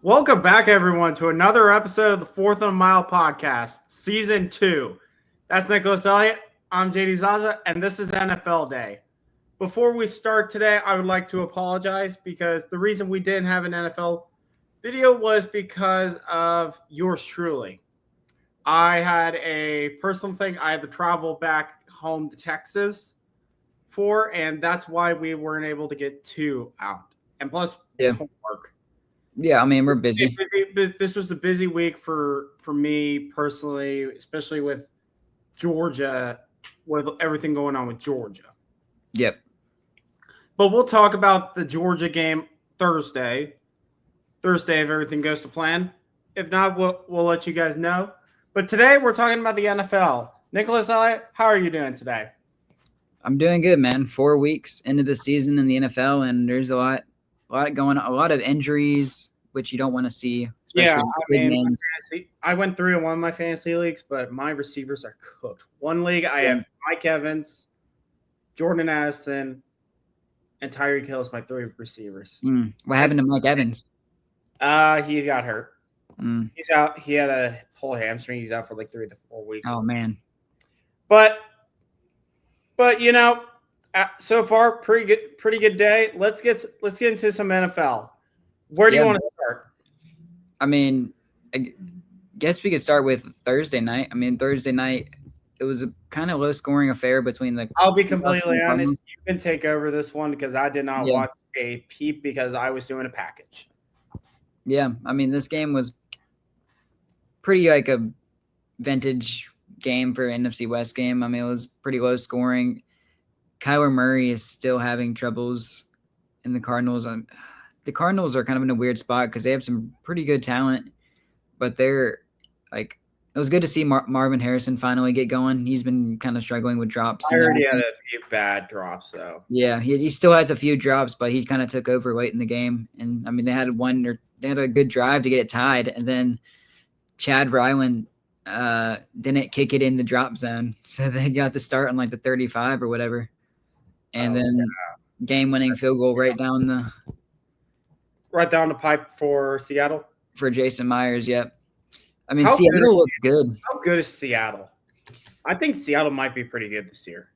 Welcome back, everyone, to another episode of the Fourth and a Mile podcast, Season 2. That's Nicholas Elliott. I'm JD Zaza, and this is NFL Day. Before we start today, I would like to apologize because the reason we didn't have an NFL video was because of yours truly. I had a personal thing I had to travel back home to Texas for, and that's why we weren't able to get 2 out. And plus, homework. Yeah, I mean, we're busy. This was a busy week for me personally, especially with Georgia, with everything going on with Georgia. Yep. But we'll talk about the Georgia game Thursday. If everything goes to plan. If not, we'll let you guys know. But today we're talking about the NFL. Nicholas Elliott, how are you doing today? I'm doing good, man. 4 weeks into the season in the NFL, and there's a lot going on, a lot of injuries, which you don't want to see. Yeah, I went through in one of my fantasy leagues, but my receivers are cooked. One league, I have Mike Evans, Jordan Addison, and Tyreek Hill as my 3 receivers. What happened to Mike Evans? He's got hurt. He's out. He had a pulled hamstring. He's out for like 3 to 4 weeks. Oh man. But you know, so far pretty good day. Let's get into some NFL. Where do you want to start? I mean, I guess we could start with Thursday night. I mean, Thursday night, it was a kind of low-scoring affair between the. I'll be completely honest. You can take over this one because I did not watch a peep because I was doing a package. Yeah, I mean, this game was pretty like a vintage game for an NFC West game. I mean, it was pretty low scoring. Kyler Murray is still having troubles in the Cardinals. The Cardinals are kind of in a weird spot because they have some pretty good talent, but they're like, it was good to see Marvin Harrison finally get going. He's been kind of struggling with drops. I heard he had a few bad drops, though. Yeah, he still has a few drops, but he kind of took over late in the game. And I mean, they had a good drive to get it tied, and then Chad Ryland didn't kick it in the drop zone, so they got to start on like the 35 or whatever, and game-winning field goal right down the pipe for Seattle. For Jason Myers, yep. I mean, Seattle looks good. How good is Seattle? I think Seattle might be pretty good this year.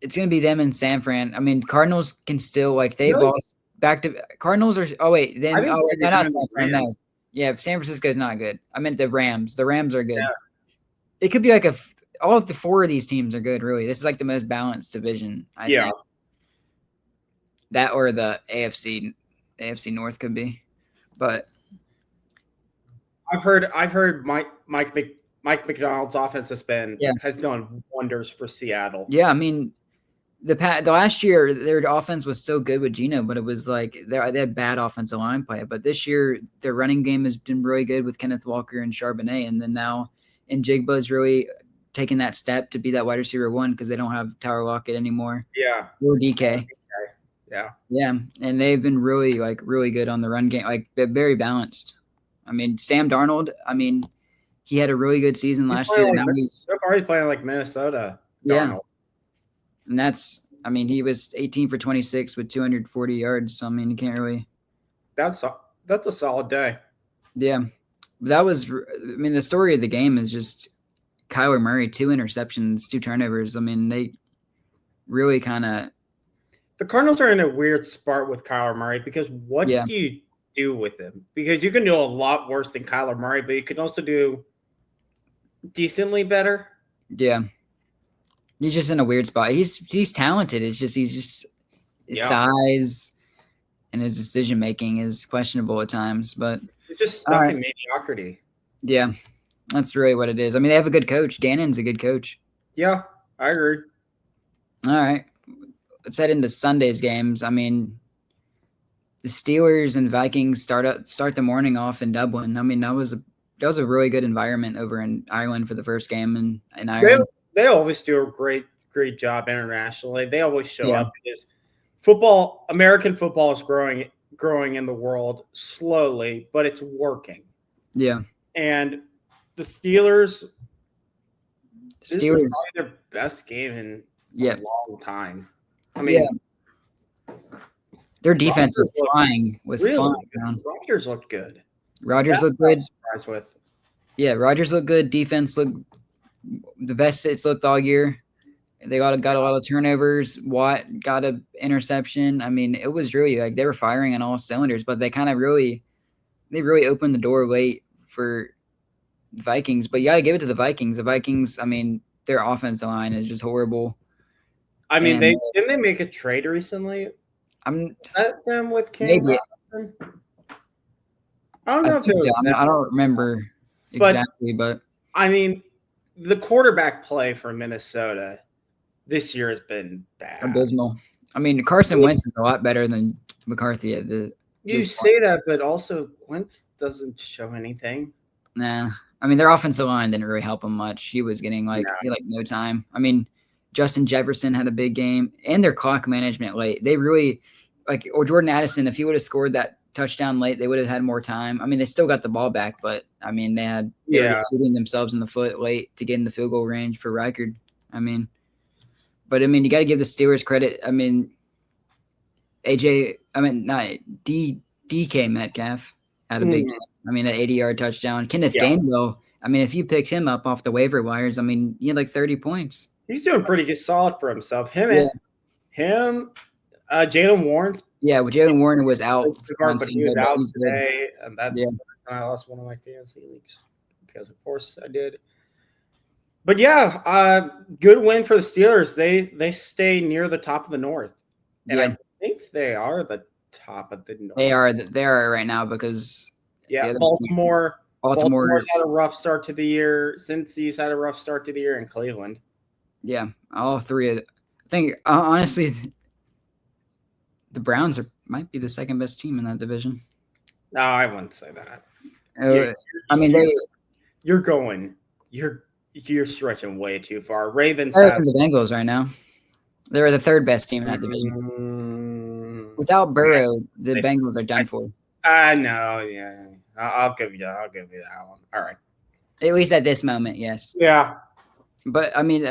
It's going to be them and San Fran. I mean, Cardinals can still they've lost back to Cardinals are. Oh wait, they're not San Fran. No. Yeah, San Francisco's not good. I meant the Rams. The Rams are good. Yeah. It could be like all of the 4 of these teams are good. Really, this is like the most balanced division. I think. That or the AFC North could be, but I've heard Mike McDonald's offense has done wonders for Seattle. Yeah, I mean, the last year their offense was still good with Geno, but it was like they had bad offensive line play. But this year their running game has been really good with Kenneth Walker and Charbonnet, and then now Njigba's really taking that step to be that wide receiver 1 because they don't have Tyler Lockett anymore. Yeah, or DK. Yeah, and they've been really good on the run game. Like they're very balanced. I mean, Sam Darnold. I mean, he had a really good season last year. So far, he's playing like Minnesota. Darnold. Yeah, and he was 18 for 26 with 240 yards. So I mean, you can't really. That's a solid day. Yeah, the story of the game is just Kyler Murray, 2 interceptions, 2 turnovers. I mean, they really kind of. The Cardinals are in a weird spot with Kyler Murray because what do you do with him? Because you can do a lot worse than Kyler Murray, but you can also do decently better. Yeah. He's just in a weird spot. He's talented. It's just his size and his decision making is questionable at times, but it's just stuck in mediocrity. Yeah. That's really what it is. I mean, they have a good coach. Gannon's a good coach. Yeah, I agree. All right. Let's head into Sunday's games. I mean, the Steelers and Vikings start the morning off in Dublin. I mean, that was a really good environment over in Ireland for the first game in Ireland. They always do a great job internationally. They always show up because American football is growing in the world slowly, but it's working. Yeah. And the Steelers this is probably their best game in a long time. I mean, Their defense was looked flying. really good. Man. Rodgers looked good. Rodgers That's looked what I good. was surprised with. Yeah, Rodgers looked good. Defense looked the best it's looked all year. They got a lot of turnovers. Watt got an interception. I mean, it was really like they were firing on all cylinders, but they really opened the door late for the Vikings. But you got to give it to the Vikings. The Vikings, I mean, their offensive line is just horrible. I mean, And, didn't they make a trade recently? Was that them with Cam maybe Robinson? I don't know if it was so. them. I don't remember exactly, but I mean, the quarterback play for Minnesota this year has been bad. abysmal. I mean, Carson Wentz is a lot better than McCarthy at You say that, but also Wentz doesn't show anything. Nah. I mean, their offensive line didn't really help him much. He was getting no time. I mean, Justin Jefferson had a big game, and their clock management late. They really or Jordan Addison, if he would have scored that touchdown late, they would have had more time. I mean, they still got the ball back, but I mean, they were just shooting themselves in the foot late to get in the field goal range for Reichard. I mean, you got to give the Steelers credit. I mean, DK Metcalf had a big game. I mean, that 80-yard touchdown. Kenneth Gainwell, I mean, if you picked him up off the waiver wires, I mean, he had like 30 points. He's doing pretty good, solid for himself. Jalen Warren. Yeah, well, Jalen Warren was out. But he was out today, and that's I lost one of my fantasy leagues because, of course, I did. But yeah, good win for the Steelers. They stay near the top of the North, and I think they are the top of the North. They are right now because Baltimore's had a rough start to the year. Cincy's had a rough start to the year, in Cleveland. Yeah, all three of. I think honestly, the Browns might be the second best team in that division. No, I wouldn't say that. You're stretching way too far. Ravens. The Bengals right now. They're the third best team in that division. Without Burrow, the Bengals are done for. I know. Yeah, I'll give you that one. All right. At least at this moment, yes. Yeah. But I mean,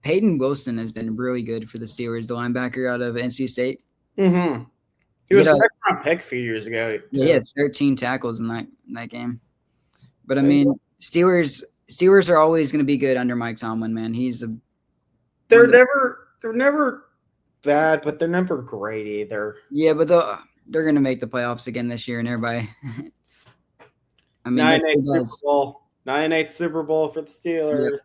Peyton Wilson has been really good for the Steelers, the linebacker out of NC State. Mm-hmm. He was a second-round pick a few years ago. Yeah, he had 13 tackles in that game. But I mean, Steelers are always going to be good under Mike Tomlin, man. They're never bad, but they're never great either. Yeah, but they're going to make the playoffs again this year, and everybody. I mean, 9-8 Super Bowl for the Steelers. Yep.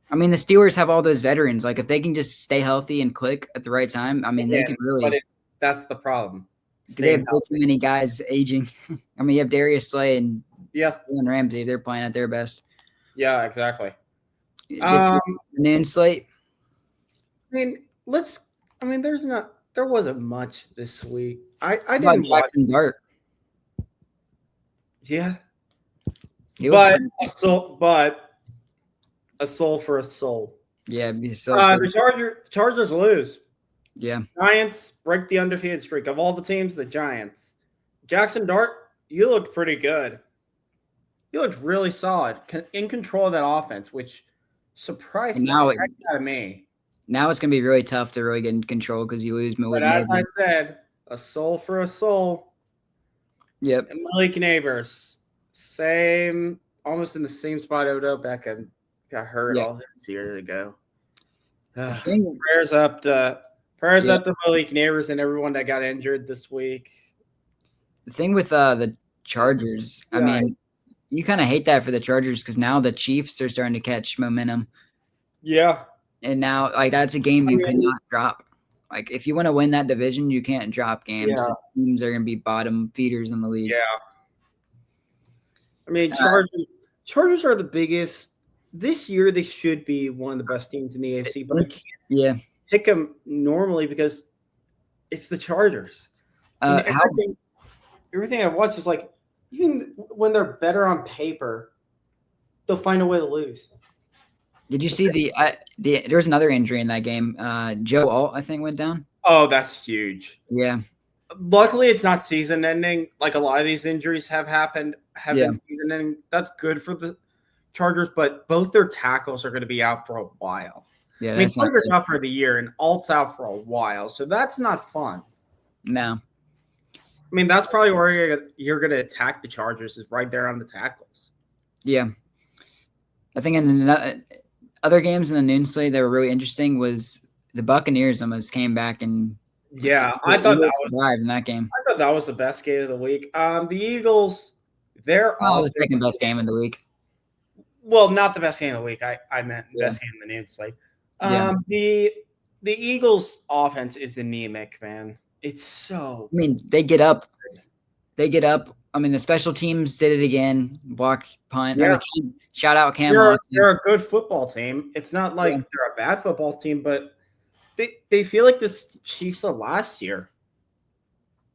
I mean, the Steelers have all those veterans. Like, if they can just stay healthy and click at the right time, I mean, they can really. But that's the problem. They have too many guys aging. I mean, you have Darius Slay and Jalen Ramsey. They're playing at their best. Yeah, exactly. Noon slate. There wasn't much this week. I didn't watch Jackson Dart. Yeah. But a soul for a soul. Yeah, the Chargers lose. Yeah. Giants break the undefeated streak. Of all the teams, the Giants. Jackson Dart, you looked pretty good. You looked really solid, in control of that offense, which surprised the heck out of me. Now it's going to be really tough to really get in control because you lose Malik Neighbors. But as I said, a soul for a soul. Yep. And Malik Neighbors, almost in the same spot Odell Beckham got hurt all those years ago. Prayers up to Malik Neighbors and everyone that got injured this week. The thing with the Chargers, I mean, you kind of hate that for the Chargers because now the Chiefs are starting to catch momentum. Yeah. And now, that's a game you cannot drop. Like, if you want to win that division, you can't drop games. Yeah. Teams are going to be bottom feeders in the league. Yeah. I mean, Chargers are the biggest. This year, they should be one of the best teams in the AFC, but I can't pick them normally because it's the Chargers. Everything I've watched is like, even when they're better on paper, they'll find a way to lose. Did you see there was another injury in that game? Joe Alt, I think, went down. Oh, that's huge. Yeah. Luckily, it's not season-ending. Like a lot of these injuries have been season-ending. That's good for the Chargers, but both their tackles are going to be out for a while. Yeah, I mean, Slater's out for the year, and Alt's out for a while, so that's not fun. No. I mean, that's probably where you're going to attack the Chargers is right there on the tackles. Yeah. I think in the other games in the noon slate that were really interesting was the Buccaneers almost came back and I thought survived in that game. I thought that was the best game of the week. The Eagles, they're the second best game of the week. Well, not the best game of the week. I meant best game of the noon slate. The Eagles' offense is anemic, man. It's so. I mean, they get up. I mean, the special teams did it again. Block, punt. Yeah. Shout out Cam. They're a good football team. It's not like they're a bad football team, but they feel like this Chiefs of last year.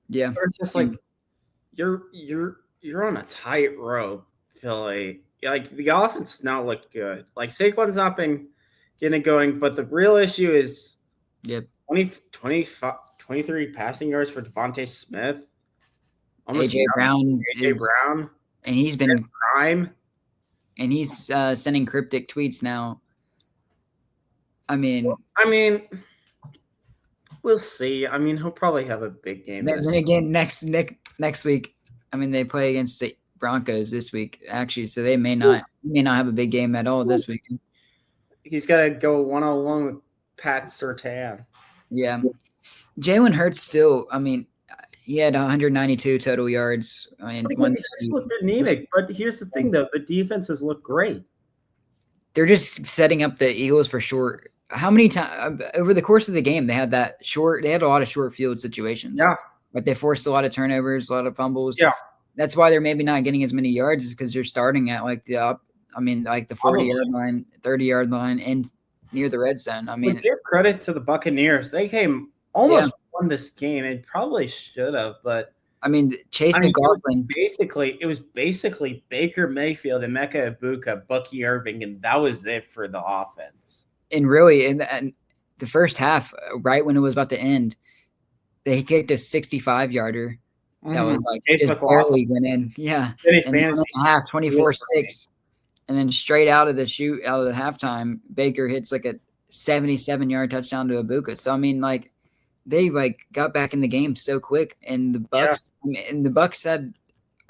Yeah. It's just like you're on a tight rope, Philly. Like the offense now looked good. Like Saquon's not been getting it going, but the real issue is 23 passing yards for Devontae Smith. AJ Brown, and he's been prime, and he's sending cryptic tweets now. I mean, we'll see. I mean, he'll probably have a big game. Then again, next week. I mean, they play against the Broncos this week, actually, so they may not have a big game at all this week. He's got to go 1-on-1 with Pat Surtain. Yeah, Jalen Hurts still. I mean, he had 192 total yards. I mean, it's looked anemic, but here's the thing, though: the defenses look great. They're just setting up the Eagles for short. How many times over the course of the game they had that short? They had a lot of short field situations. Yeah, but they forced a lot of turnovers, a lot of fumbles. Yeah, that's why they're maybe not getting as many yards, is because you're starting at like the 40-yard line, 30-yard line, and near the red zone. I mean, give credit to the Buccaneers; they came almost won this game. It probably should have, but I mean, McLaughlin. It was basically Baker Mayfield and Mecca Ibuka, Bucky Irving, and that was it for the offense. And really, in the first half, right when it was about to end, they kicked a 65-yarder. That was like just barely went in. Yeah. And half 24-6. And then straight out of the halftime, Baker hits like a 77-yard touchdown to Ibuka. So I mean, like, they got back in the game so quick. And the Bucks had,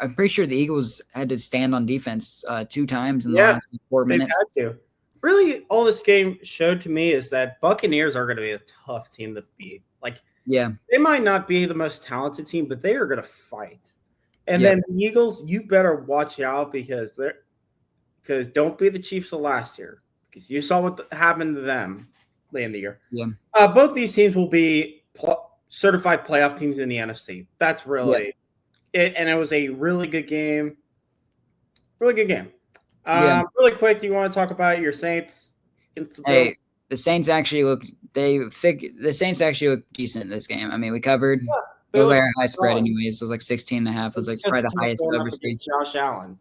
I'm pretty sure the Eagles had to stand on defense 2 times in the last 4 minutes. They had to. Really, all this game showed to me is that Buccaneers are going to be a tough team to beat. Like, they might not be the most talented team, but they are going to fight. And then the Eagles, you better watch out because don't be the Chiefs of last year, because you saw what happened to them late in the year. Yeah. Both these teams will be certified playoff teams in the NFC. That's really it, and it was a really good game. Really good game. Really quick, do you want to talk about your Saints? The Saints actually look decent in this game. I mean, we covered. It was like a high spread anyways. It was like 16.5. It was like probably the highest I've ever seen. Josh Allen.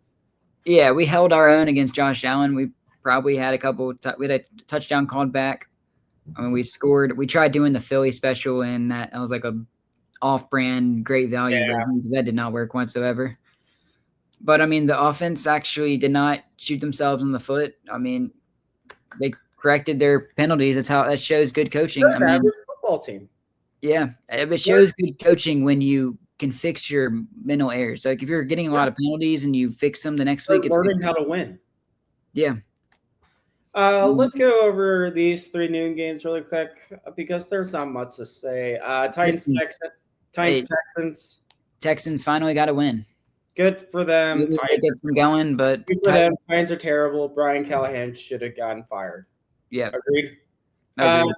Yeah, we held our own against Josh Allen. We probably had we had a touchdown called back. I mean, we scored. We tried doing the Philly special, and that was like a off-brand great value version, because that did not work whatsoever. But I mean, the offense actually did not shoot themselves in the foot. I mean, they corrected their penalties. That shows good coaching. I mean, football team. Yeah, it shows good coaching when you can fix your mental errors. Like if you're getting a lot of penalties and you fix them the next week, it's learning how to win. Yeah. Let's go over these 3 noon games really quick because there's not much to say. Texans. Texans finally got a win. Good for them. Maybe they get them going, but good for them. Titans are terrible. Brian Callahan should have gotten fired. Yeah. Agreed.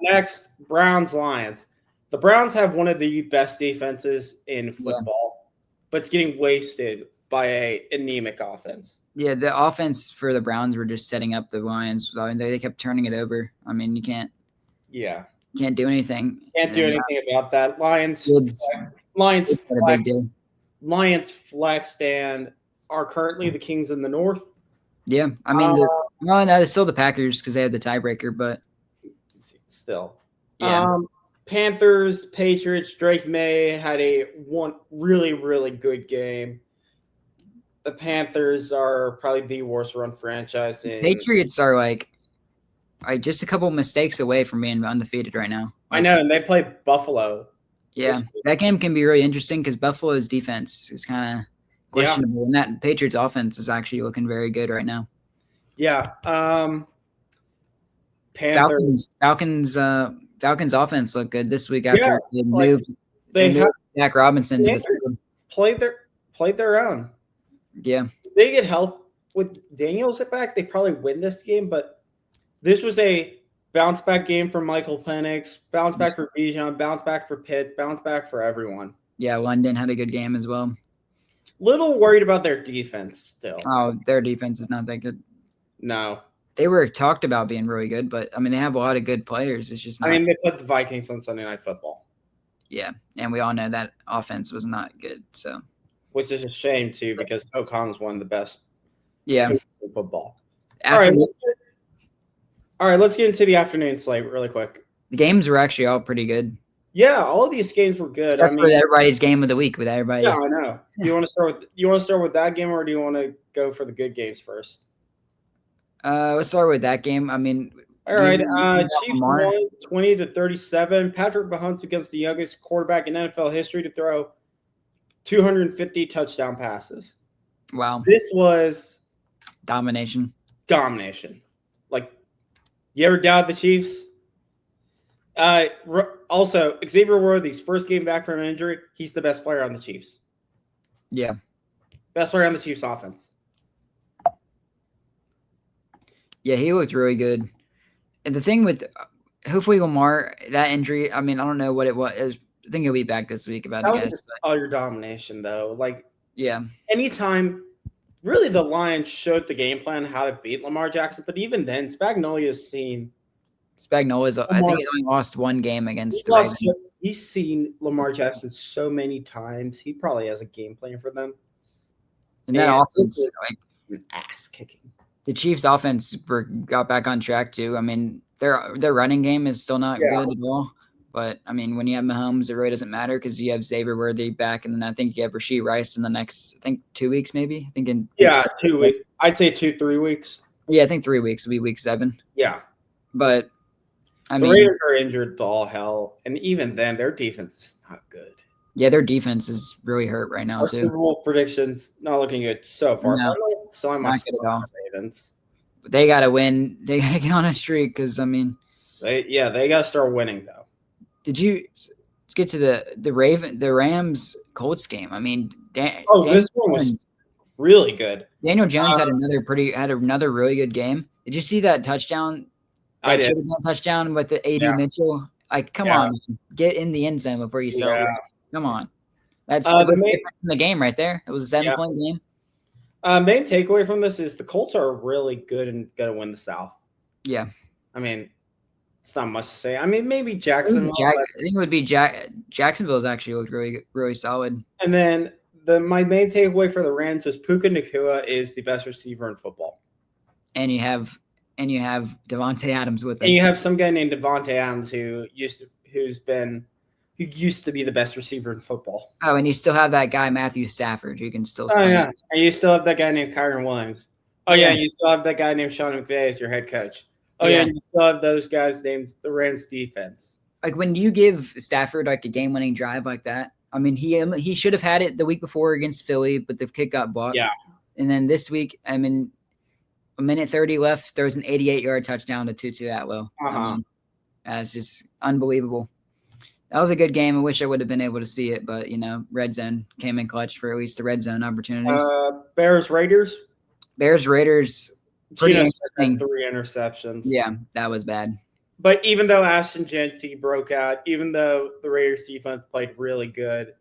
Next, Browns-Lions. The Browns have one of the best defenses in football, but it's getting wasted by an anemic offense. Yeah, the offense for the Browns were just setting up the Lions. I mean, they kept turning it over. I mean, you can't do anything. Can't do anything about that. Lions flexed and are currently the Kings in the North. Yeah, I mean, no, it's still the Packers because they had the tiebreaker, but still, yeah. Panthers, Patriots. Drake May had one really, really good game. The Panthers are probably the worst run franchise. Patriots are like just a couple mistakes away from being undefeated right now. I know, and they play Buffalo. Yeah, that game can be really interesting because Buffalo's defense is kind of questionable, and that Patriots offense is actually looking very good right now. Yeah. Panthers. Falcons offense looked good this week after they moved Zach Robinson to the field. Played their own. Yeah. If they get health with Daniels at back, they probably win this game, but this was a bounce back game for Michael Penix, bounce back for Bijan, bounce back for Pitts, bounce back for everyone. Yeah, London had a good game as well. Little worried about their defense still. Oh, their defense is not that good. No. They were talked about being really good, but I mean they have a lot of good players. It's just not. I mean, they put the Vikings on Sunday Night Football. Yeah, and we all know that offense was not good. So, which is a shame too, because O'Connell's one of the best. Yeah. In football. All right, let's get into the afternoon slate really quick. The games were actually all pretty good. Yeah, all of these games were good. Except for everybody's game of the week with everybody. Yeah, I know. You want to start with that game, or do you want to go for the good games first? Let's start with that game. I mean, all right. Chiefs won 20-37. Patrick Mahomes against the youngest quarterback in NFL history to throw 250 touchdown passes. Wow. This was domination. Like, you ever doubt the Chiefs? Also, Xavier Worthy's first game back from injury, he's the best player on the Chiefs. Yeah. Best player on the Chiefs offense. Yeah, he looked really good. And the thing with hopefully Lamar, that injury, I mean, I don't know what it was. I think he'll be back this week that was just all your domination, though. Like, yeah. Anytime, really, the Lions showed the game plan how to beat Lamar Jackson, but even then, Spagnola's seen. I think he's only lost one game against the Ravens. He's seen Lamar Jackson so many times. He probably has a game plan for them. And that offense, an ass kicking. The Chiefs' offense got back on track too. I mean, their running game is still not good at all. But I mean, when you have Mahomes, it really doesn't matter because you have Xavier Worthy back, and then I think you have Rashee Rice in the next, 2 weeks maybe. I think in 2 weeks. I'd say 2-3 weeks. Yeah, I think 3 weeks will be week 7. Yeah, but the Raiders are injured to all hell, and even then, their defense is not good. Yeah, their defense is really hurt right now too. Super Bowl predictions not looking good so far. No, not good at all. Ravens. But they got to win. They got to get on a streak because I mean, they got to start winning though. Let's get to the Rams Colts game. I mean, this one was really good. Daniel Jones had another really good game. Did you see that touchdown? That should have been a touchdown with the AD Mitchell. Like, come on, man. Get in the end zone before you celebrate. Come on. That's the game right there. It was a 7-point game. Main takeaway from this is the Colts are really good and going to win the South. Yeah. I mean, it's not much to say. I mean, maybe Jacksonville. I think it would be Jacksonville's actually looked really, really solid. And then my main takeaway for the Rams was Puka Nacua is the best receiver in football. And you have Devontae Adams with him. And you have some guy named Devontae Adams who used to be the best receiver in football. Oh, and you still have that guy Matthew Stafford who can still sing. Yeah. And you still have that guy named Kyron Williams. Oh yeah, you still have that guy named Sean McVay as your head coach. Oh yeah, and you still have those guys named the Rams defense. Like when you give Stafford like a game-winning drive like that, I mean he should have had it the week before against Philly, but the kick got blocked. Yeah. And then this week, I mean, a minute 30 left, throws an 88-yard touchdown to Tutu Atwell. I mean, that's just unbelievable. That was a good game. I wish I would have been able to see it, but, red zone came in clutch for at least the red zone opportunities. Bears-Raiders? Bears-Raiders, pretty interesting. 3 interceptions. Yeah, that was bad. But even though Ashton Jeanty broke out, even though the Raiders defense played really good.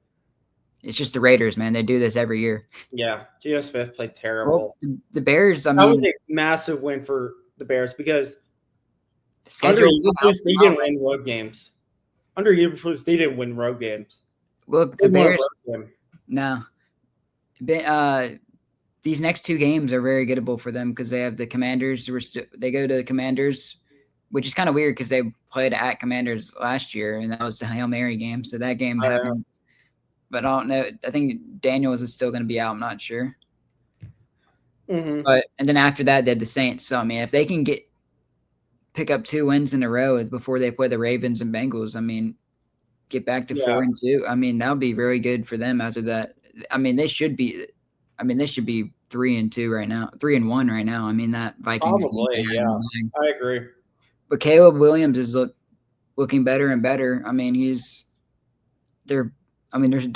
It's just the Raiders, man. They do this every year. Yeah, Geno Smith played terrible. Well, the Bears, that was a massive win for the Bears because under Eberflus, they didn't win road games. Under Eberflus, they didn't win road games. Look, the Bears. No. These next 2 games are very gettable for them because they have the Commanders. They go to the Commanders, which is kind of weird because they played at Commanders last year, and that was the Hail Mary game. So that game happened. But I don't know. I think Daniels is still going to be out. I'm not sure. Mm-hmm. And then after that, they had the Saints. So, I mean, if they can pick up 2 wins in a row before they play the Ravens and Bengals, I mean, get back to 4-2. I mean, that would be very good for them after that. I mean, they should be 3-2 right now, 3-1 right now. I mean, that Vikings Probably, yeah. I agree. But Caleb Williams is looking better and better. I mean, they're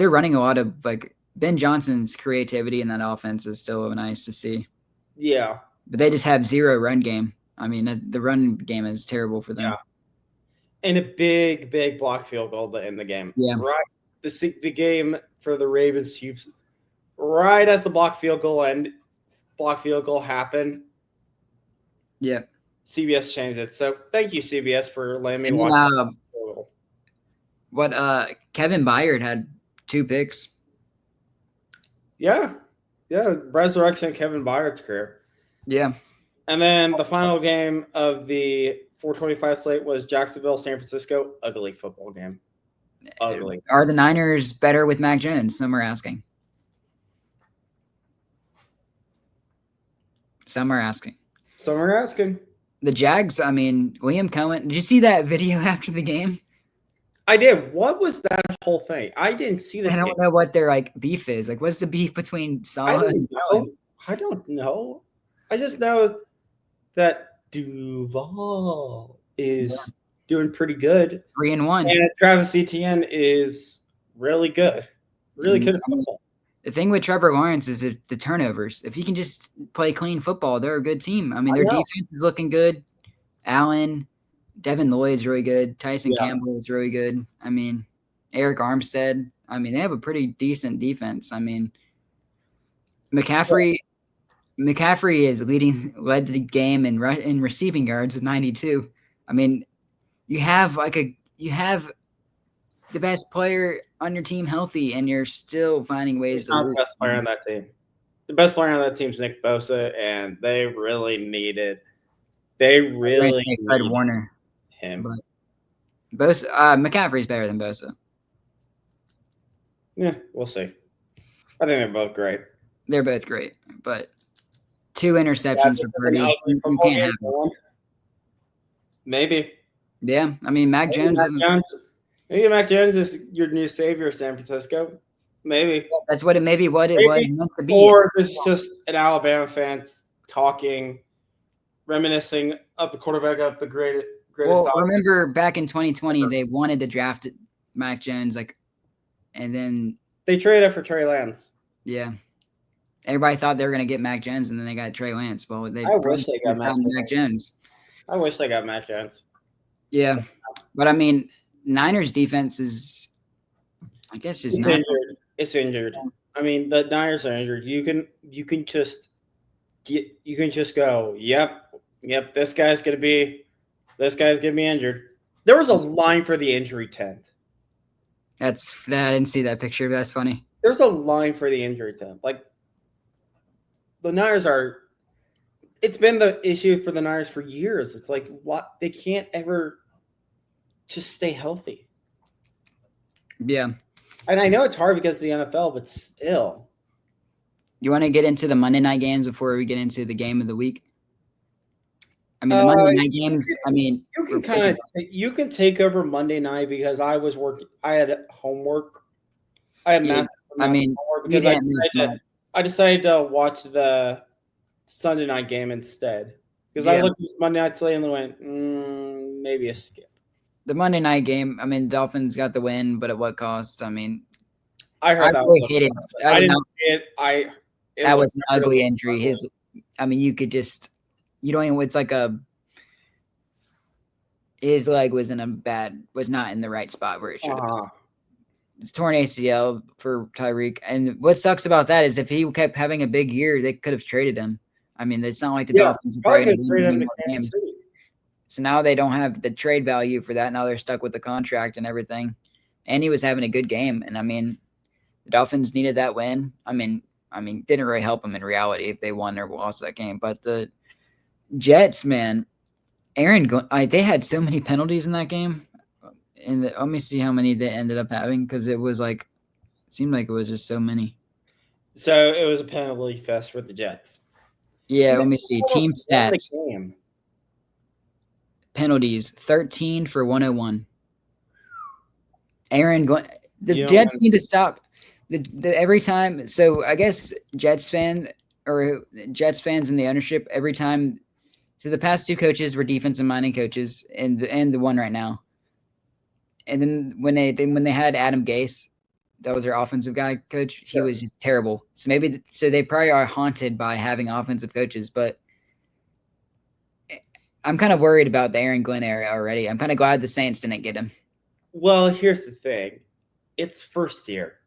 running a lot of like Ben Johnson's creativity in that offense is still nice to see. Yeah. But they just have zero run game. I mean, the run game is terrible for them. Yeah. And a big block field goal to end the game. Yeah. Right. The game for the Ravens Chiefs, right as the block field goal happened. Yeah. CBS changed it. So thank you, CBS, for letting me watch. Kevin Byard had 2 picks. Yeah. Yeah. Resurrection Kevin Byard's career. Yeah. And then the final game of the 425 slate was Jacksonville, San Francisco. Ugly football game. Ugly. Are the Niners better with Mac Jones? Some are asking. Some are asking. The Jags, I mean, Liam Cohen. Did you see that video after the game? I did. What was that whole thing? I didn't see this. I don't know what their beef is. Like, what's the beef between Salah and Cohen? I don't know. I just know that Duval is doing pretty good. 3-1. And Travis Etienne is really good. Really good at football. The thing with Trevor Lawrence is the turnovers. If he can just play clean football, they're a good team. I mean, their defense is looking good. Allen, Devin Lloyd is really good. Tyson Campbell is really good. I mean, Eric Armstead. I mean, they have a pretty decent defense. I mean, McCaffrey led the game in receiving yards at 92. I mean, you have the best player on your team healthy, and you're still finding ways to lose. The best player on that team. The best player on that team is Nick Bosa, and they really needed. Fred Warner him. But Bosa, McCaffrey's better than Bosa. Yeah, we'll see. I think they're both great. They're both great, but 2 interceptions for Purdy. You can't have it. Maybe. Yeah, I mean, Mac Jones. Maybe Mac Jones is your new savior of San Francisco. Maybe. That's what it was meant to be. Or this is just an Alabama fan talking, reminiscing of the quarterback of the greatest. Well, remember back in 2020, they wanted to draft Mac Jones, and then they traded for Trey Lance. Yeah. Everybody thought they were going to get Mac Jones, and then they got Trey Lance. Well, I wish they got Mac Jones. I wish they got Mac Jones. Yeah. But, I mean, Niners defense is, I guess, just not. Injured. It's injured. I mean, the Niners are injured. You can just go, yep, this guy's gonna be injured. There was a line for the injury tent. I didn't see that picture, but that's funny. There's a line for the injury tent. Like, the Niners it's been the issue for the Niners for years. It's like, what? They can't ever just stay healthy. Yeah. And I know it's hard because of the NFL, but still. You want to get into the Monday night games before we get into the game of the week? I mean, the Monday night games, you can take over Monday night because I was working. I had homework. I had massive homework because I decided to watch the Sunday night game instead. Because I looked at this Monday night slate and went, maybe a skip. The Monday night game, I mean, the Dolphins got the win, but at what cost? I mean, I heard that. Really hated it. I didn't see it. That was an ugly injury. You could just, you don't even, it's like his leg was not in the right spot where it should have been. It's torn ACL for Tyreek. And what sucks about that is if he kept having a big year, they could have traded him. I mean, it's not like the Dolphins are probably going to win any more games. So now they don't have the trade value for that. Now they're stuck with the contract and everything. And he was having a good game. And, I mean, the Dolphins needed that win. I mean, didn't really help them in reality if they won or lost that game. But the Jets, man, they had so many penalties in that game. And let me see how many they ended up having because it seemed like it was just so many. So it was a penalty fest for the Jets. Yeah, let me see. Team stats. Penalties, 13 for 101. Aaron Glenn. The Jets need to stop the every time. So I guess Jets fans and the ownership every time. So the past two coaches were defensive minded coaches, and the one right now. And then when they had Adam Gase, that was their offensive guy coach. He was just terrible. So they probably are haunted by having offensive coaches. But I'm kind of worried about the Aaron Glenn era already. I'm kind of glad the Saints didn't get him. Well, here's the thing. It's first year.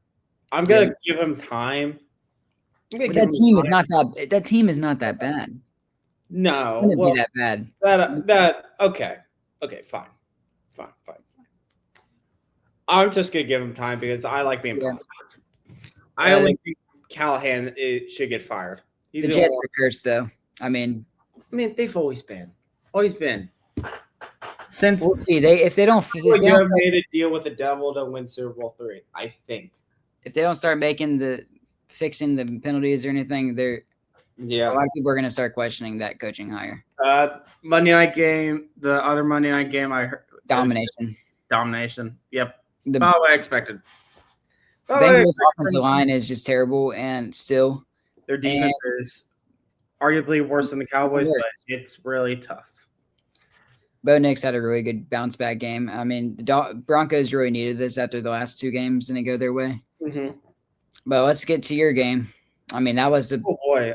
I'm going to give him time. That team is not that bad. No. It wouldn't be that bad. Okay, fine. I'm just going to give him time because I like being positive. I only think Callahan should get fired. The Jets are cursed, though. I mean, they've always been. Since we'll see. If they don't made a deal with the devil to win Super Bowl III, I think. If they don't start fixing the penalties or anything, a lot of people are going to start questioning that coaching hire. Monday night game, the other Monday night game, I heard domination. Yep. About what I expected. Bengals' offensive line is just terrible, and still their defense is arguably worse than the Cowboys, but it's really tough. Bo Nix had a really good bounce back game. I mean, the Broncos really needed this after the last two games didn't go their way. Mm-hmm. But let's get to your game. I mean, that was oh boy.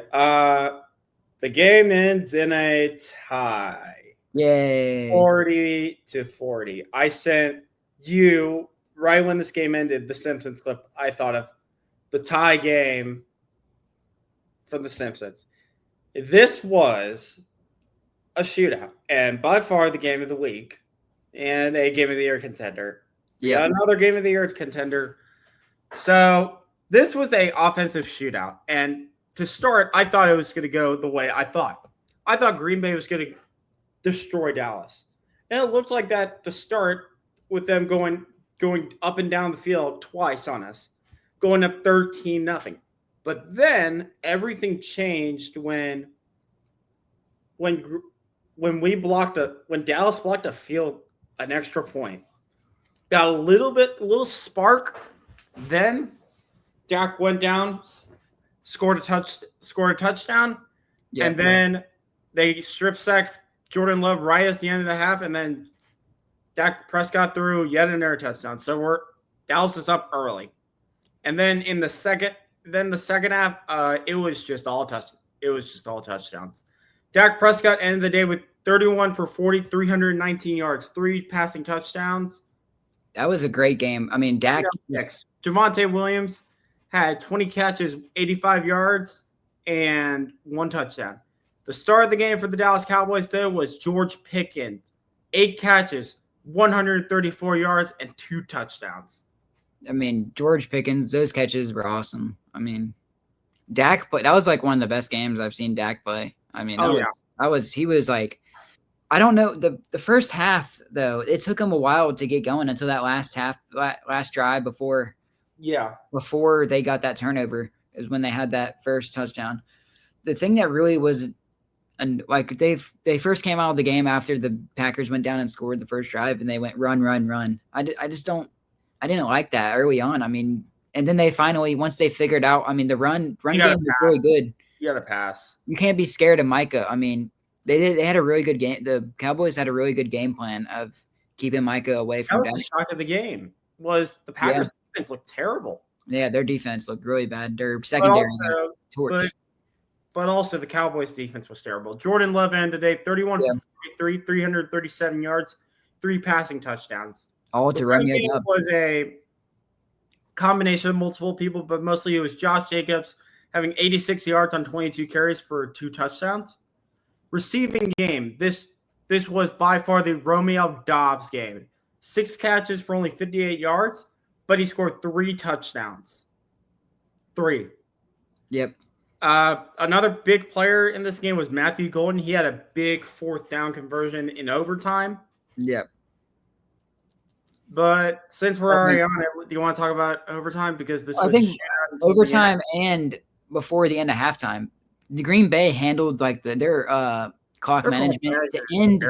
The game ends in a tie. Yay! 40-40. I sent you right when this game ended the Simpsons clip. I thought of the tie game from the Simpsons. This was a shootout, and by far the game of the week, and a game of the year contender. Yeah, another game of the year contender. So this was a offensive shootout, and to start, I thought it was going to go the way I thought. I thought Green Bay was going to destroy Dallas, and it looked like that to start with them going up and down the field twice on us, going up 13-0. But then everything changed when Dallas blocked an extra point. Got a little spark. Then Dak went down, scored a touchdown, and then they strip sacked Jordan Love right at the end of the half, and then Dak Prescott threw yet another touchdown. So Dallas is up early, and then in the second half, it was just all touchdowns. Dak Prescott ended the day with 31 for 40, 319 yards, 3 passing touchdowns. That was a great game. I mean, Dak. Javonte Williams had 20 catches, 85 yards, and 1 touchdown. The star of the game for the Dallas Cowboys, though, was George Pickens. 8 catches, 134 yards, and 2 touchdowns. I mean, George Pickens, those catches were awesome. I mean, Dak, but that was like one of the best games I've seen Dak play. I mean, he was like, I don't know. The first half, though, it took him a while to get going until that last drive before they got that turnover is when they had that first touchdown. The thing that really was, and like they first came out of the game after the Packers went down and scored the first drive, and they went run. I didn't like that early on. I mean, and then they finally, once they figured out, I mean, the run game was really good. You got to pass. You can't be scared of Micah. I mean, they had a really good game. The Cowboys had a really good game plan of keeping Micah away from. That was the shock of the game. Was the Packers defense looked terrible? Yeah, their defense looked really bad. Their secondary torch. But also the Cowboys defense was terrible. Jordan Love ended today 31 for 43, 337 yards, 3 passing touchdowns. All to run it up. Was a combination of multiple people, but mostly it was Josh Jacobs having 86 yards on 22 carries for 2 touchdowns. Receiving game, this was by far the Romeo Doubs game. 6 catches for only 58 yards, but he scored 3 touchdowns. 3. Yep. Another big player in this game was Matthew Golden. He had a big 4th down conversion in overtime. Yep. But since we're already on it, do you want to talk about overtime? Because this was overtime and before the end of halftime, the Green Bay handled like their clock management to end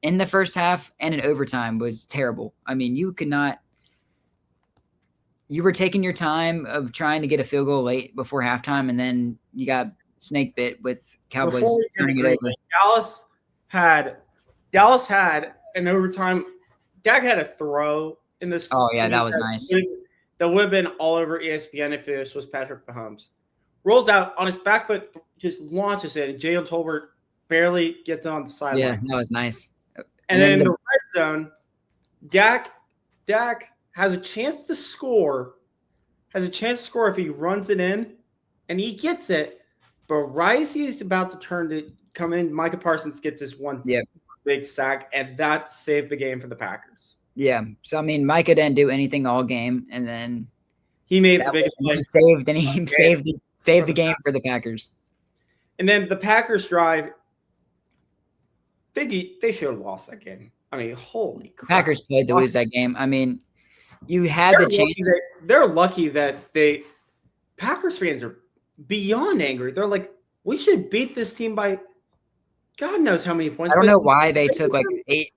in the first half and in overtime was terrible. I mean, you could not. you were taking your time of trying to get a field goal late before halftime, and then you got snake bit with Cowboys Before we turning it agree, over. Dallas had an overtime. Dak had a throw in this. Oh, yeah, that was nice. That would have been all over ESPN if this was Patrick Mahomes. Rolls out on his back foot, just launches it, and Jalen Tolbert barely gets on the sideline. Yeah, that was nice. And then in the red zone, Dak has a chance to score. If he runs it in, and he gets it. But right as he's about to come in, Micah Parsons gets his one big sack, and that saved the game for the Packers. Yeah. So I mean, Micah didn't do anything all game, and then he made the biggest play. He saved the game for the Packers. And then the Packers drive. They should have lost that game. I mean, holy crap. Packers played to lose that game. I mean, you had the chance. They're lucky that Packers fans are beyond angry. They're like, we should beat this team by God knows how many points. I don't know why they took like 8.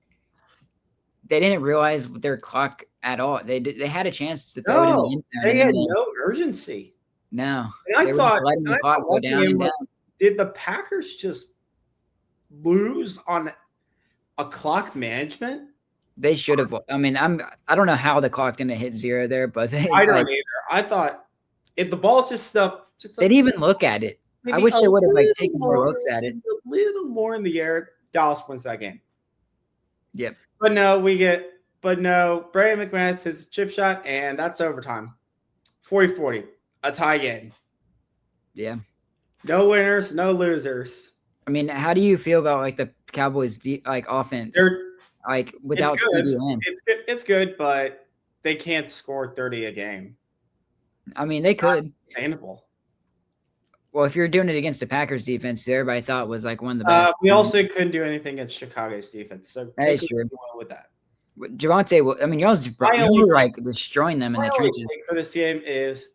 They didn't realize their clock at all. They had a chance to throw it in the end zone. They had no urgency. No. And they were just letting the clock go down and down. Did the Packers just lose on a clock management? They should have. I mean, I don't know how the clock didn't hit 0 there, but I don't either. I thought if the ball just they didn't even look at it. I wish they would have taken more looks at it. A little more in the air. Dallas wins that game. Yep. But no, Brandon McManus hits a chip shot, and that's overtime. 40-40, a tie game. Yeah. No winners, no losers. I mean, how do you feel about like the Cowboys offense? Like without CeeDee. It's good, but they can't score 30 a game. I mean, they could. Not sustainable. Well, if you're doing it against the Packers defense, everybody thought was like one of the best. We also couldn't do anything against Chicago's defense. So that is true. With that, Javonte, I mean, you were like destroying them in the trenches. For this game is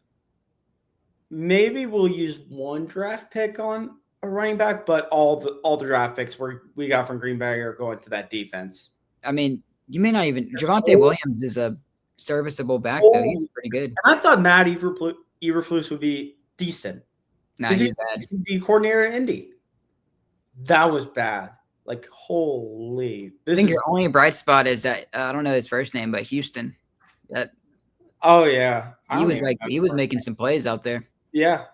maybe we'll use one draft pick on a running back, but all the draft picks we got from Green Bay are going to that defense. I mean, you may not even. Javonte Williams is a serviceable back though. He's pretty good. And I thought Matt Eberflus would be decent. No, he's bad. He's the coordinator in Indy. That was bad. Like, holy. I think your only bright spot is that I don't know his first name, but Houston. Oh yeah, he was making some plays out there. Yeah,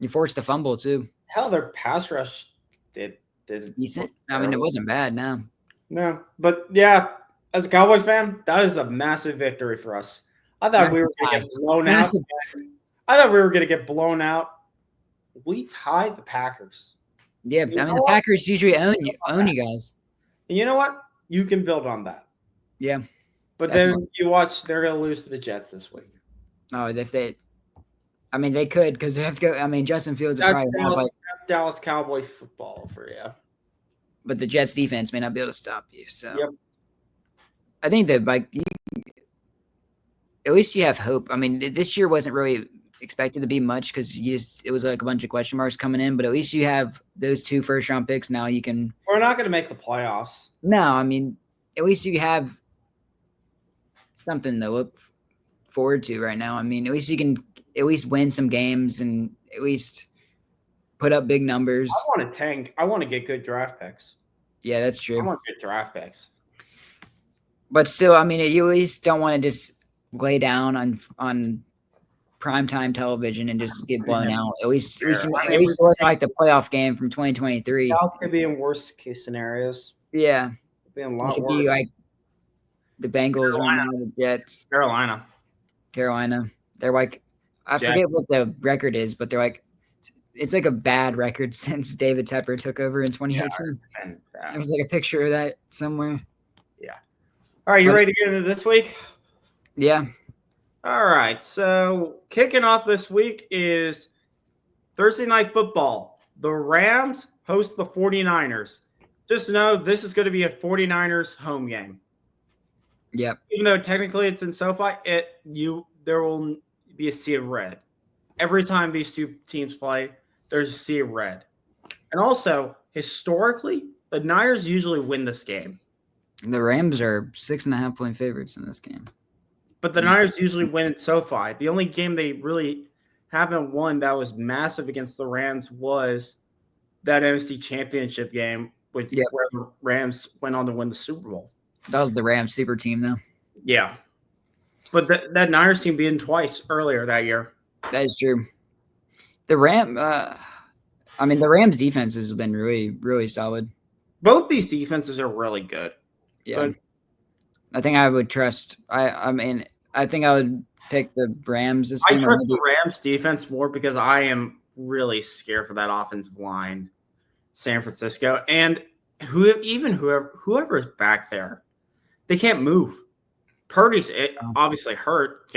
he forced a fumble too. Hell, their pass rush did decent. I mean, it wasn't bad. No, but yeah, as a Cowboys fan, that is a massive victory for us. I thought we were going to get blown out. I thought we were going to get blown out. We tied the Packers. Yeah, I mean, the Packers usually own you guys. And you know what? You can build on that. Yeah. But then you watch, they're going to lose to the Jets this week. Oh, they could because they have to go. I mean, Justin Fields will probably that's Dallas Cowboy football for you. But the Jets defense may not be able to stop you. So yep. I think that at least you have hope. I mean, this year wasn't really expected to be much because it was like a bunch of question marks coming in, but at least you have those 2 first-round picks. Now you can. We're not going to make the playoffs. No, I mean, at least you have something to look forward to right now. I mean, at least you can win some games and at least put up big numbers. I want to tank. I want to get good draft picks. Yeah, that's true. I want good draft picks. But still, I mean, you at least don't want to just lay down on primetime television and just get blown out. At least it wasn't like the playoff game from 2023. Dallas could be in worst case scenarios. Yeah. It'd be a lot worse. Be like the Bengals running out of the Jets. Carolina. They're like, I forget what the record is, but they're like, it's like a bad record since David Tepper took over in 2018. There was like a picture of that somewhere. Yeah. All right, you ready to get into this week? Yeah. All right, so kicking off this week is Thursday Night Football. The Rams host the 49ers. Just know this is going to be a 49ers home game. Yep. Even though technically it's in SoFi, there will be a sea of red. Every time these two teams play, there's a sea of red. And also, historically, the Niners usually win this game. The Rams are 6.5-point favorites in this game. but the Niners usually win in SoFi. The only game they really haven't won that was massive against the Rams was that NFC Championship game, where the Rams went on to win the Super Bowl. That was the Rams super team, though. Yeah. But that Niners team beat them twice earlier that year. That is true. The Rams defense has been really, really solid. Both these defenses are really good. Yeah. But I think I would trust I think I would pick the Rams this game. I trust the Rams defense more because I am really scared for that offensive line, San Francisco. And whoever is back there, they can't move. Purdy's obviously hurt.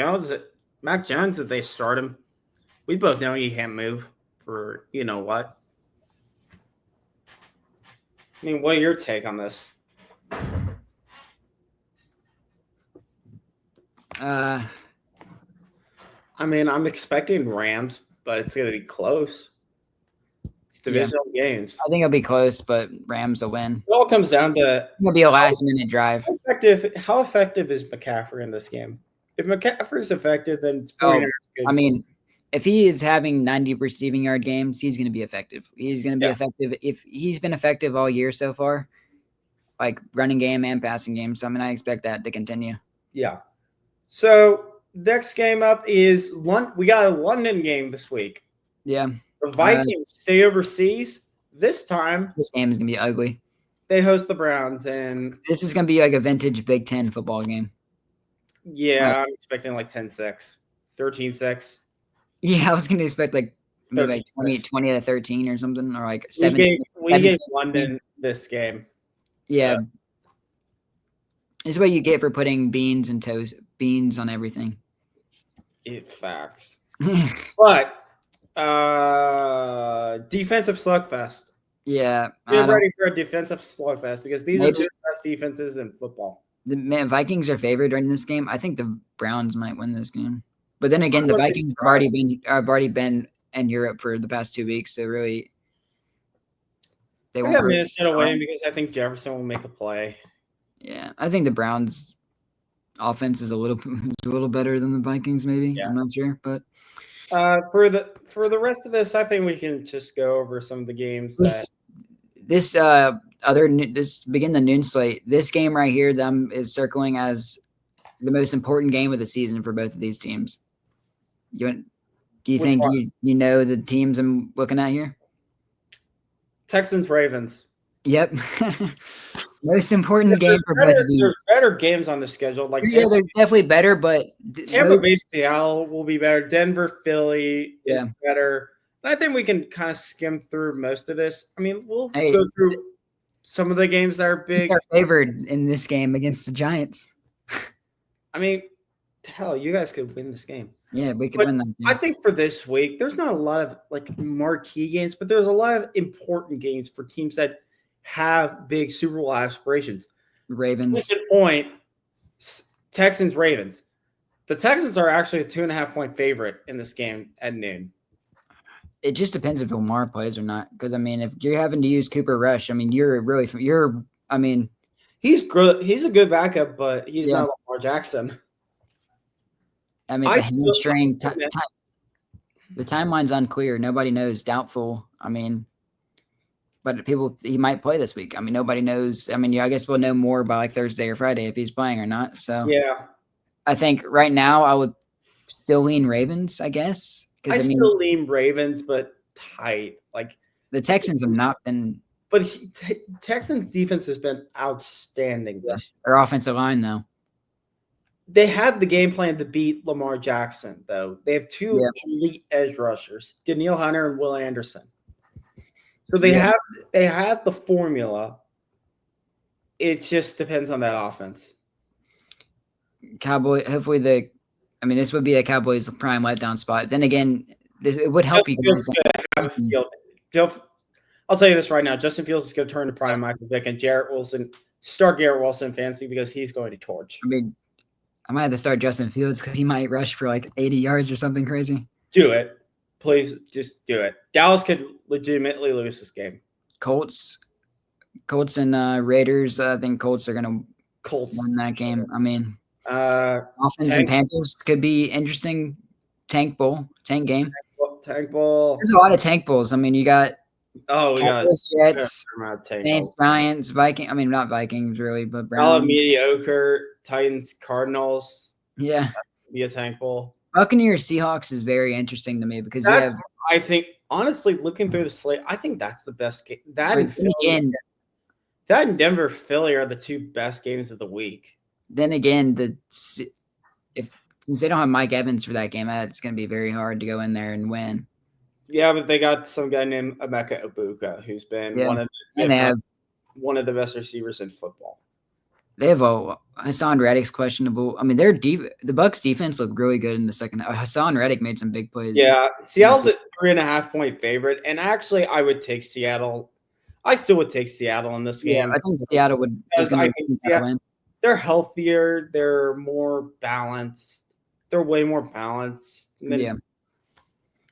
Mac Jones, if they start him, we both know he can't move for you know what. I mean, what are your take on this? I mean, I'm expecting Rams, but it's going to be close. It's divisional games. I think it'll be close, but Rams will win. It all comes down to it'll be a last-minute drive. How effective is McCaffrey in this game? If McCaffrey's effective, then it's good. I mean, if he is having 90 receiving yard games, he's going to be effective. He's going to be effective. If he's been effective all year so far, like running game and passing game. So, I mean, I expect that to continue. Yeah. So, next game up is we got a London game this week. Yeah. The Vikings stay overseas. This time, this game is going to be ugly. They host the Browns, and this is going to be like a vintage Big Ten football game. Yeah, I'm expecting like 10-6, 13-6. Yeah, I was going to expect like maybe like 20 to 13 or something, or like 17. We gave London this game. Yeah. This is what you get for putting beans on everything. Facts. But defensive slugfest. Yeah. Get ready for a defensive slugfest because these are the best defenses in football. The Vikings are favored during this game. I think the Browns might win this game. But then again, the Vikings have already been in Europe for the past 2 weeks, so really they won't. I got Minnesota winning because I think Jefferson will make a play. Yeah, I think the Browns' offense is a little better than the Vikings. Maybe I'm not sure, but for the rest of this, I think we can just go over some of the games. This begin the noon slate. This game right here, is circling as the most important game of the season for both of these teams. Do you think you know the teams I'm looking at here? Texans, Ravens. Yep. Most important game for both of these. There's better games on the schedule. There's definitely better, but Tampa Bay, Seattle will be better. Denver, Philly is better. I think we can kind of skim through most of this. I mean, we'll go through some of the games that are big. Are favored in this game against the Giants. I mean, hell, you guys could win this game. Yeah, we could win that game. I think for this week, there's not a lot of marquee games, but there's a lot of important games for teams that have big Super Bowl aspirations. Ravens. Point, Texans, Ravens. The Texans are actually a 2.5-point favorite in this game at noon. It just depends if Lamar plays or not. Because, I mean, if you're having to use Cooper Rush, I mean, he's a good backup, but he's not Lamar Jackson. I mean, it's a hamstring. The timeline's unclear. Nobody knows. Doubtful. I mean, but he might play this week. I mean, nobody knows. I mean, I guess we'll know more by like Thursday or Friday if he's playing or not. So yeah, I think right now I would still lean Ravens, I guess. I still lean Ravens, but tight. Like the Texans have not been. But Texans defense has been outstanding. Their offensive line, though. They have the game plan to beat Lamar Jackson, though. They have two elite edge rushers, Danielle Hunter and Will Anderson. So they have the formula. It just depends on that offense. Hopefully this would be a Cowboys prime letdown spot. Then again, it would help you guys. I'll tell you this right now. Justin Fields is going to turn to prime Michael Vick and Garrett Wilson. Start Garrett Wilson fancy because he's going to torch. I mean, I might have to start Justin Fields because he might rush for like 80 yards or something crazy. Do it. Please just do it. Dallas could legitimately lose this game. Colts and Raiders. I think Colts are going to win that game. I mean, Dolphins and Panthers could be interesting. Tank game. Tank Bowl. There's a lot of tank bowls. I mean, you got Cowboys, Jets, Saints, Giants, Vikings. I mean, not Vikings really, but Browns. Mediocre. Titans, Cardinals. Yeah, be a tank bowl. Buccaneers, Seahawks is very interesting to me because I think honestly, looking through the slate, I think that's the best game. That and Denver, Philly are the two best games of the week. Then again, since they don't have Mike Evans for that game, it's going to be very hard to go in there and win. Yeah, but they got some guy named Emeka Egbuka, who's been one of the best receivers in football. They have Hassan Reddick's questionable. I mean, the Bucs defense looked really good in the second half. Hassan Reddick made some big plays. Yeah, Seattle's a 3.5-point favorite, and actually, I would take Seattle. I still would take Seattle in this game. Yeah, I think Seattle would. Win. They're healthier. They're more balanced. They're way more balanced. Yeah.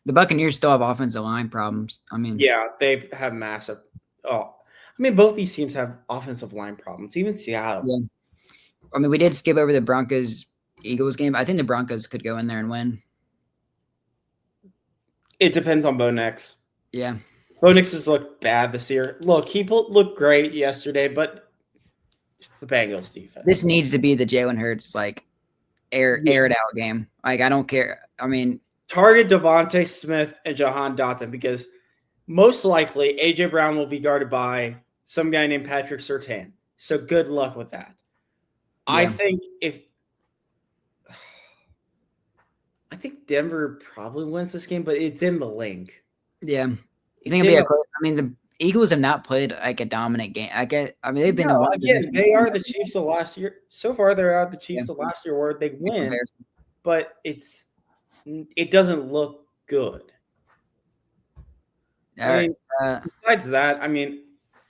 The Buccaneers still have offensive line problems. I mean, yeah, they have massive. Both these teams have offensive line problems. Even Seattle. Yeah. I mean, we did skip over the Broncos-Eagles game. I think the Broncos could go in there and win. It depends on Bo Nix. Yeah. Bo Nix has looked bad this year. Look, he looked great yesterday, but it's the Bengals defense. This needs to be the Jalen Hurts, air it out game. I don't care. I mean, target Devontae Smith and Jahan Dotson because most likely A.J. Brown will be guarded by some guy named Patrick Surtain. So good luck with that. Yeah. I think Denver probably wins this game, but it's in the link. Yeah. You think it'll be the Eagles have not played a dominant game. They've been they are the Chiefs of last year. So far, they are the Chiefs of last year where they win, but it doesn't look good. Besides that,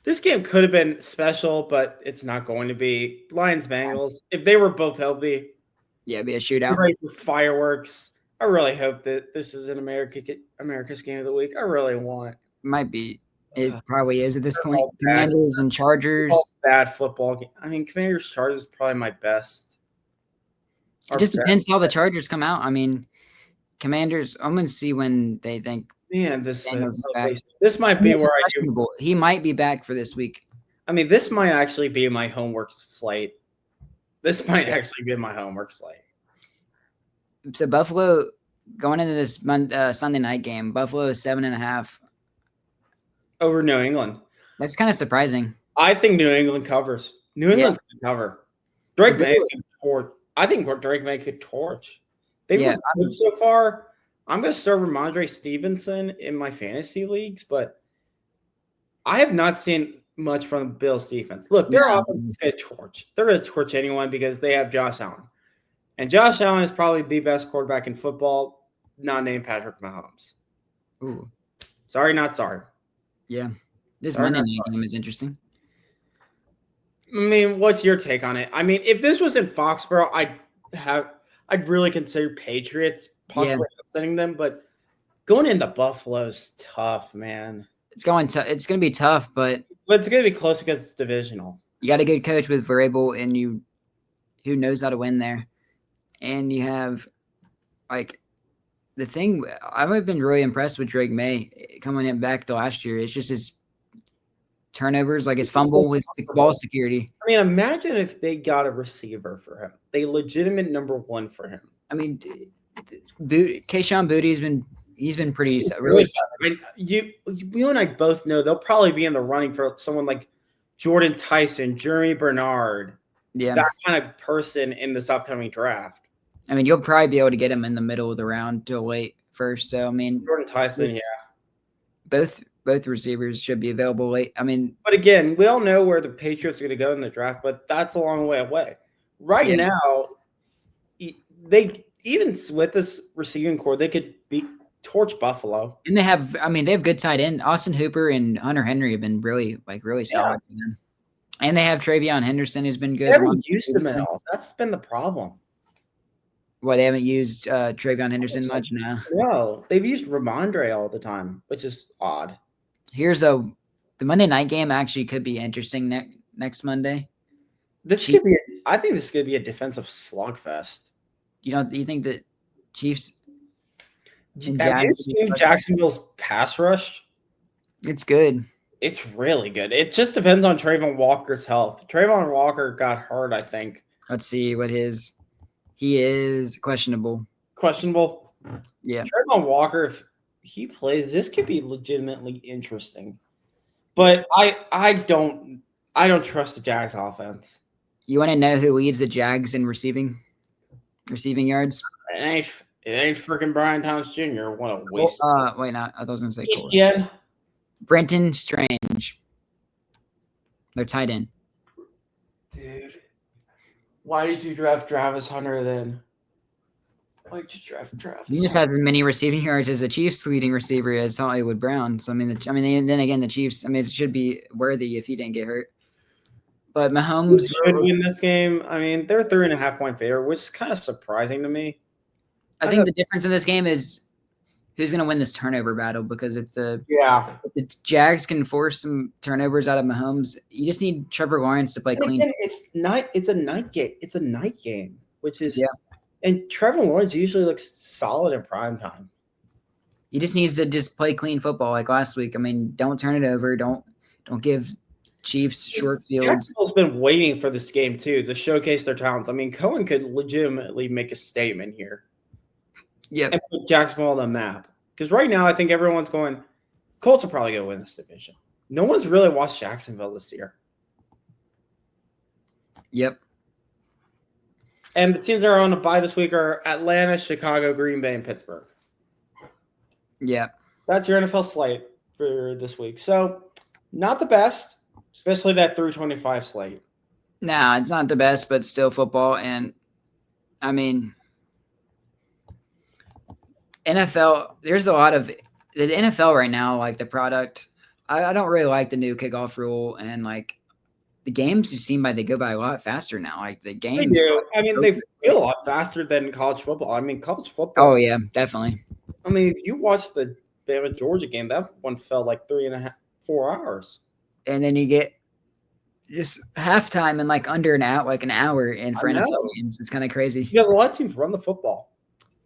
this game could have been special, but it's not going to be. Lions Bengals, if they were both healthy, it'd be a shootout. Ready for fireworks. I really hope that this is an America's game of the week. I really want. Might be. It probably is at this point. Commanders and Chargers. Bad football game. Commanders Chargers is probably my best. It just depends how the Chargers come out. Commanders. I'm going to see when they think. Man, this might be where he might be back for this week. This might actually be my homework slate. So Buffalo going into this Sunday night game, Buffalo is 7.5 over New England. That's kind of surprising. I think New England covers. New England's going to cover. Drake May could torch. I think Drake May could torch. They've been good so far. I'm going to start Ramondre Stevenson in my fantasy leagues, but I have not seen much from the Bills defense. Look, their offense is going to torch. They're going to torch anyone because they have Josh Allen. And Josh Allen is probably the best quarterback in football, not named Patrick Mahomes. Ooh. Sorry, not sorry. Yeah. This Monday night game is interesting. What's your take on it? If this was in Foxborough, I'd really consider Patriots possibly upsetting them, but going into Buffalo's tough, man. It's going to be tough, but it's going to be close because it's divisional. You got a good coach with Vrabel, and who knows how to win there. And you have the thing. I've been really impressed with Drake May coming in back to last year. It's just his turnovers, his fumble, his ball security. Imagine if they got a receiver for him, the legitimate number one for him. Kayshon Boutte he's been pretty really solid. You and I both know they'll probably be in the running for someone like Jordan Tyson, Jeremy Bernard, that kind of person in this upcoming draft. You'll probably be able to get him in the middle of the round to late first. So Jordan Tyson, both receivers should be available late. But again, we all know where the Patriots are going to go in the draft, but that's a long way away. Right now, they even with this receiving core, they could torch Buffalo. And they have good tight end. Austin Hooper and Hunter Henry have been really solid for them. And they have Travion Henderson, who's been good. They haven't used him at all. That's been the problem. Well, they haven't used Travion Henderson much now. No, they've used Ramondre all the time, which is odd. Here's the Monday night game actually could be interesting next Monday. I think this could be a defensive slugfest. You think that Chiefs and Have you Jags? seen Jacksonville's pass rush? It's good. It's really good. It just depends on Trayvon Walker's health. Trayvon Walker got hurt, I think. Let's see what he is questionable. Questionable? Yeah. Trayvon Walker, if he plays, this could be legitimately interesting. But I don't trust the Jags offense. You want to know who leads the Jags in receiving yards? It ain't freaking Brian Thomas Jr. What a waste. Wait, no, I was going to say Cole. Etienne. Brenton Strange. They're tight end. Dude, why did you draft Travis Hunter then? Why did you draft Travis? He just has as many receiving yards as the Chiefs' leading receiver is Hollywood Brown. So then again, the Chiefs. It should be worthy if he didn't get hurt. But Mahomes should win this game. They're 3.5 point favorite, which is kind of surprising to me. I think the difference in this game is who's going to win this turnover battle, because if the Jags can force some turnovers out of Mahomes, you just need Trevor Lawrence to play clean. It's a night game. It's a night game, which is and Trevor Lawrence usually looks solid in prime time. He just needs to play clean football like last week. Don't turn it over. Don't give Chiefs short fields. Jacksonville's been waiting for this game too to showcase their talents. Cohen could legitimately make a statement here. Yeah, and put Jacksonville on the map. Because right now, I think everyone's going, Colts are probably going to win this division. No one's really watched Jacksonville this year. Yep. And the teams that are on a bye this week are Atlanta, Chicago, Green Bay, and Pittsburgh. Yeah. That's your NFL slate for this week. So, not the best, especially that 325 slate. Nah, it's not the best, but still football. And, NFL, there's a lot of the NFL right now, like the product. I don't really like the new kickoff rule, and like the games just they go by a lot faster now. Like the games, they do. They feel a lot faster than college football. College football. Oh yeah, definitely. You watched the Bama Georgia game. That one felt like 3.5, 4 hours. And then you get just halftime in like under an hour in for NFL games. It's kind of crazy. Because a lot of teams run the football.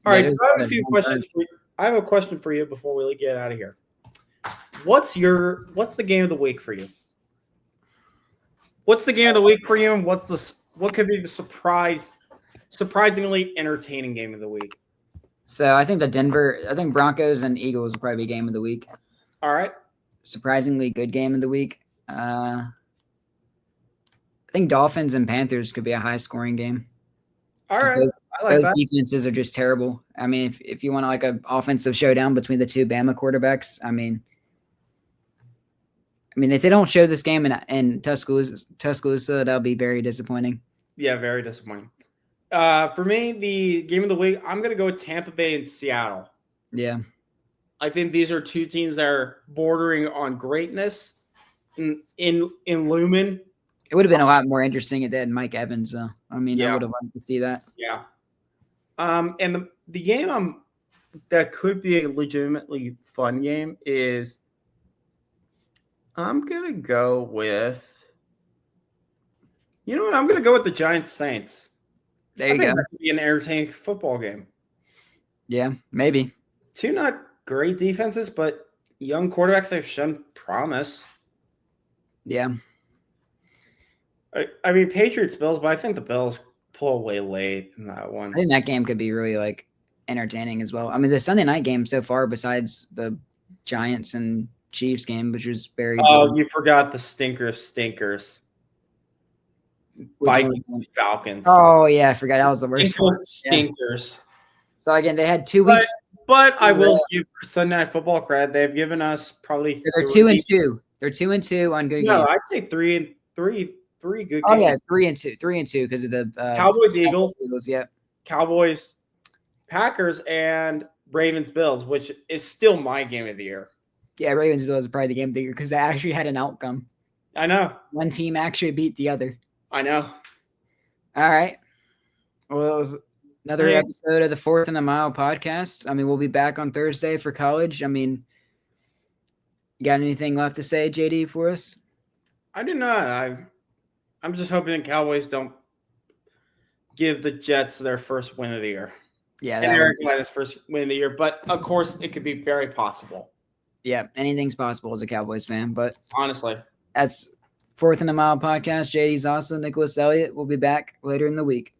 All right, so I have a few questions for you. I have a question for you before we get out of here. What's the game of the week for you? What's the game of the week for you, and what could be the surprisingly entertaining game of the week? So I think Broncos and Eagles will probably be game of the week. All right. Surprisingly good game of the week. I think Dolphins and Panthers could be a high scoring game. All right. I like that. Defenses are just terrible. If you want like an offensive showdown between the two Bama quarterbacks, if they don't show this game in Tuscaloosa, that'll be very disappointing. Yeah, very disappointing. For me, the game of the week, I'm going to go with Tampa Bay and Seattle. Yeah. I think these are two teams that are bordering on greatness in Lumen. It would have been a lot more interesting if they had Mike Evans, though. I would have liked to see that. Yeah. And the game that could be a legitimately fun game is I'm going to go with I'm going to go with the Giants Saints. There you go. That could be an entertaining football game. Yeah, maybe. Two not great defenses, but young quarterbacks have shown promise. Yeah. Patriots Bills, but I think the Bills pull away late in that one. I think that game could be really like entertaining as well. The Sunday night game so far, besides the Giants and Chiefs game, which was very good. You forgot the stinkers. Vikings and Falcons. Oh yeah, I forgot that was the worst one. Stinkers. Yeah. So again, they had 2 weeks. But I will give Sunday Night Football credit. They've given us probably. They're 2-2. They're 2-2 on good games. No, I'd say 3 good games. Oh yeah, 3-2 because of the Cowboys, Eagles, yeah. Cowboys, Packers, and Ravens, Bills, which is still my game of the year. Yeah, Ravens, Bills is probably the game of the year because they actually had an outcome. I know. One team actually beat the other. I know. All right. Well, it was another episode of the Fourth and a Mile podcast. We'll be back on Thursday for college. You got anything left to say, JD, for us? I do not. I'm just hoping the Cowboys don't give the Jets their first win of the year. Yeah, and Eric Glenna's first win of the year. But, of course, it could be very possible. Yeah, anything's possible as a Cowboys fan. But honestly, that's Fourth and a Mile podcast. JD Zossa, Nicholas Elliott will be back later in the week.